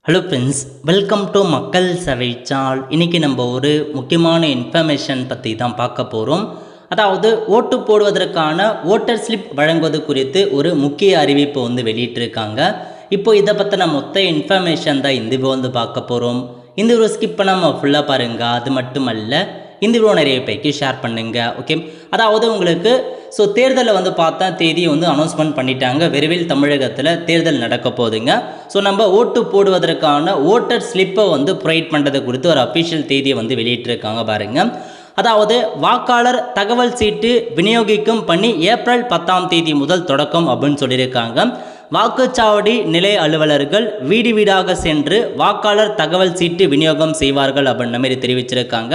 Hello friends, welcome to மக்கள் சேவை channel. இன்றைக்கி நம்ம ஒரு முக்கியமான இன்ஃபர்மேஷன் பற்றி தான் பார்க்க போகிறோம். அதாவது ஓட்டு போடுவதற்கான ஓட்டர் ஸ்லிப் வழங்குவது குறித்து ஒரு முக்கிய அறிவிப்பு வெளியிட்டிருக்காங்க. இப்போ இதை பற்றின மொத்த இன்ஃபர்மேஷன் தான் இந்த வீடியோ பார்க்க போகிறோம். இந்த வீடியோ ஸ்கிப் பண்ணாமல் ஃபுல்லாக பாருங்கள். அது மட்டும் அல்ல, இந்த வீடியோ நிறைய பேருக்கு ஷேர் பண்ணுங்கள். ஓகே, அதாவது உங்களுக்கு தேர்தலில் பார்த்தா தேதி அனௌன்ஸ்மெண்ட் பண்ணிட்டாங்க. விரைவில் தமிழகத்தில் தேர்தல் நடக்க போகுதுங்க. நம்ம ஓட்டு போடுவதற்கான ஓட்டர் ஸ்லிப்பை ப்ரொவைட் பண்ணுறது குறித்து ஒரு அஃபிஷியல் தேதியை வெளியிட்டிருக்காங்க பாருங்க. அதாவது வாக்காளர் தகவல் சீட்டு விநியோகிக்கும் பணி ஏப்ரல் 10 முதல் தொடக்கம் அப்படின்னு சொல்லியிருக்காங்க. வாக்குச்சாவடி நிலைய அலுவலர்கள் வீடு வீடாக சென்று வாக்காளர் தகவல் சீட்டு விநியோகம் செய்வார்கள் அப்படின்ற மாதிரி தெரிவிச்சிருக்காங்க.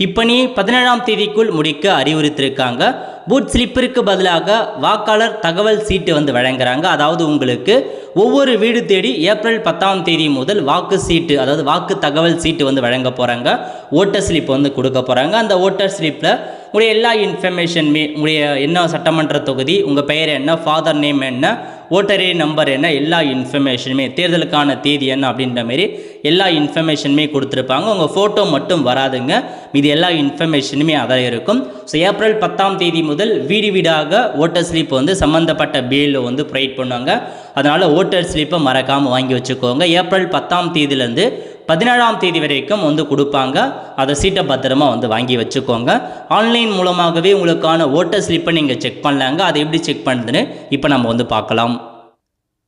இப்பணியை 17 முடிக்க அறிவுறுத்திருக்காங்க. பூத் ஸ்லிப்பிற்கு பதிலாக வாக்காளர் தகவல் சீட்டு வழங்குறாங்க. அதாவது உங்களுக்கு ஒவ்வொரு வீடு தேடி ஏப்ரல் 10 முதல் வாக்கு சீட்டு, அதாவது வாக்கு தகவல் சீட்டு வழங்க போகிறாங்க. ஓட்டர் ஸ்லிப் கொடுக்க போகிறாங்க. அந்த ஓட்டர் ஸ்லிப்பில் உங்களுடைய எல்லா இன்ஃபர்மேஷனுமே, உங்களுடைய என்ன சட்டமன்ற தொகுதி, உங்கள் பெயர் என்ன, ஃபாதர் நேம் என்ன, ஓட்டரே நம்பர் என்ன, எல்லா இன்ஃபர்மேஷனுமே, தேர்தலுக்கான தேதி என்ன அப்படின்ற மாரி எல்லா இன்ஃபர்மேஷனுமே கொடுத்துருப்பாங்க. உங்கள் ஃபோட்டோ மட்டும் வராதுங்க, இது எல்லா இன்ஃபர்மேஷனுமே அதான் இருக்கும். ஏப்ரல் 10 முதல் வீடு வீடாக ஓட்டர் ஸ்லிப் சம்மந்தப்பட்ட பில்ல ப்ரொவைட் பண்ணுவாங்க. அதனால் ஓட்டர் ஸ்லிப்பை மறக்காமல் வாங்கி வச்சுக்கோங்க. ஏப்ரல் 10 17 வரைக்கும் கொடுப்பாங்க. அதை சீட்டை பத்திரமா வாங்கி வச்சுக்கோங்க. ஆன்லைன் மூலமாகவே உங்களுக்கான ஓட்டர் ஸ்லிப்பை நீங்கள் செக் பண்ணலாங்க. அதை எப்படி செக் பண்ணுறதுன்னு இப்போ நம்ம பார்க்கலாம்.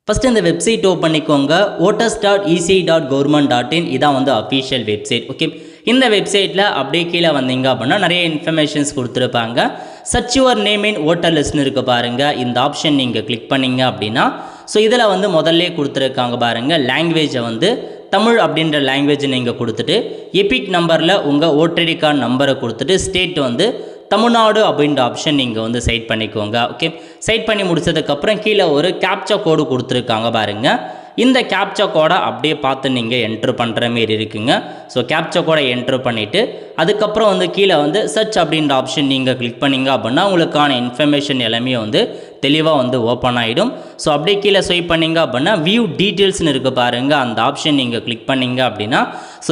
ஃபஸ்ட்டு இந்த வெப்சைட் ஓப்பன் பண்ணிக்கோங்க. voters.ec.government.in இதான் அஃபிஷியல் வெப்சைட். ஓகே, இந்த வெப்சைட்டில் அப்படியே கீழே வந்தீங்க அப்படின்னா நிறைய இன்ஃபர்மேஷன்ஸ் கொடுத்துருப்பாங்க. Search your name in voter லிஸ்ட்னு இருக்குது பாருங்கள். இந்த ஆப்ஷன் நீங்கள் கிளிக் பண்ணிங்க அப்படின்னா இதில் முதல்ல கொடுத்துருக்காங்க பாருங்கள். லாங்குவேஜை தமிழ் அப்படின்ற லாங்குவேஜ் நீங்கள் கொடுத்துட்டு எபிக் நம்பரில் உங்கள் ஓட்டர் ஐடி கார்டு நம்பரை கொடுத்துட்டு ஸ்டேட் தமிழ்நாடு அப்படின்ற ஆப்ஷன் நீங்கள் செட் பண்ணிக்கோங்க. ஓகே, செட் பண்ணி முடிச்சதுக்கப்புறம் கீழே ஒரு கேப்சா கோடு கொடுத்துருக்காங்க பாருங்கள். இந்த கேப்சா கோடை அப்படியே பார்த்து நீங்கள் என்ட்ரு பண்ணுற மாரி இருக்குங்க. கேப்சா கோடை என்ட்ரு பண்ணிவிட்டு அதுக்கப்புறம் கீழே சர்ச் அப்படின்ற ஆப்ஷன் நீங்கள் கிளிக் பண்ணிங்க அப்படின்னா உங்களுக்கான இன்ஃபர்மேஷன் எல்லாமே தெளிவாக ஓப்பன் ஆகிடும். அப்படியே கீழே ஸ்வைப் பண்ணிங்க அப்படின்னா வியூ டீட்டெயில்ஸ்னு இருக்குது பாருங்கள். அந்த ஆப்ஷன் நீங்கள் கிளிக் பண்ணிங்க அப்படின்னா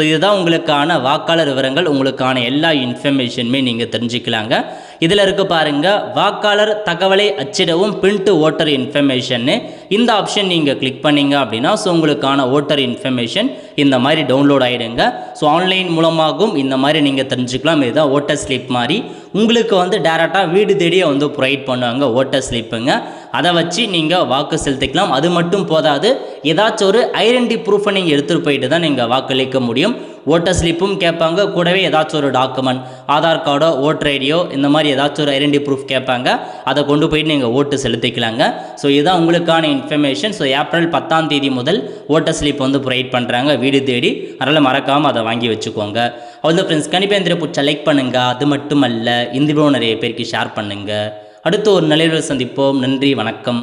இதுதான் உங்களுக்கான வாக்காளர் விவரங்கள், உங்களுக்கான எல்லா இன்ஃபர்மேஷனுமே நீங்கள் தெரிஞ்சுக்கலாங்க. இதில் இருக்க பாருங்கள் வாக்காளர் தகவலை அச்சிடவும் பிரிண்ட் ஓட்டர் இன்ஃபர்மேஷன்னு இந்த ஆப்ஷன் நீங்கள் கிளிக் பண்ணிங்க அப்படின்னா உங்களுக்கான ஓட்டர் இன்ஃபர்மேஷன் இந்த மாதிரி டவுன்லோட் ஆகிடுங்க. ஆன்லைன் மூலமாகவும் இந்த மாதிரி நீங்கள் தெரிஞ்சுக்கலாம். இதுதான் ஓட்டர் ஸ்லிப் மாதிரி உங்களுக்கு டேரெக்டாக வீடு தேடியே ப்ரொவைட் பண்ணுவாங்க ஓட்டர் ஸ்லிப்புங்க. அதை வச்சு நீங்கள் வாக்கு செலுத்திக்கலாம். அது மட்டும் போதாது, ஏதாச்சும் ஒரு ஐடென்டி ப்ரூஃபை நீங்கள் எடுத்துகிட்டு போயிட்டு தான் நீங்கள் வாக்களிக்க முடியும். ஓட்டர் ஸ்லிப்பும் கேட்பாங்க, கூடவே ஏதாச்சும் ஒரு டாக்குமெண்ட், ஆதார் கார்டோ ஓட்டர் ஐடியோ இந்த மாதிரி ஏதாச்சும் ஒரு ஐடென்டி ப்ரூஃப் கேட்பாங்க. அதை கொண்டு போயிட்டு நீங்கள் ஓட்டு செலுத்திக்கலாங்க. இதுதான் உங்களுக்கான இன்ஃபர்மேஷன். ஏப்ரல் 10 முதல் ஓட்டர் ஸ்லிப் ப்ரொவைட் பண்ணுறாங்க வீடு தேடி. அதனால் மறக்காமல் அதை வாங்கி வச்சுக்கோங்க. அவ்வளோ ஃப்ரெண்ட்ஸ், கண்டிப்பாக இந்த பிடிச்ச லைக் பண்ணுங்கள். அது மட்டும் அல்ல, இந்த வீடியோ நிறைய பேருக்கு ஷேர் பண்ணுங்கள். அடுத்து ஒரு நல்ல சந்திப்போம். நன்றி, வணக்கம்.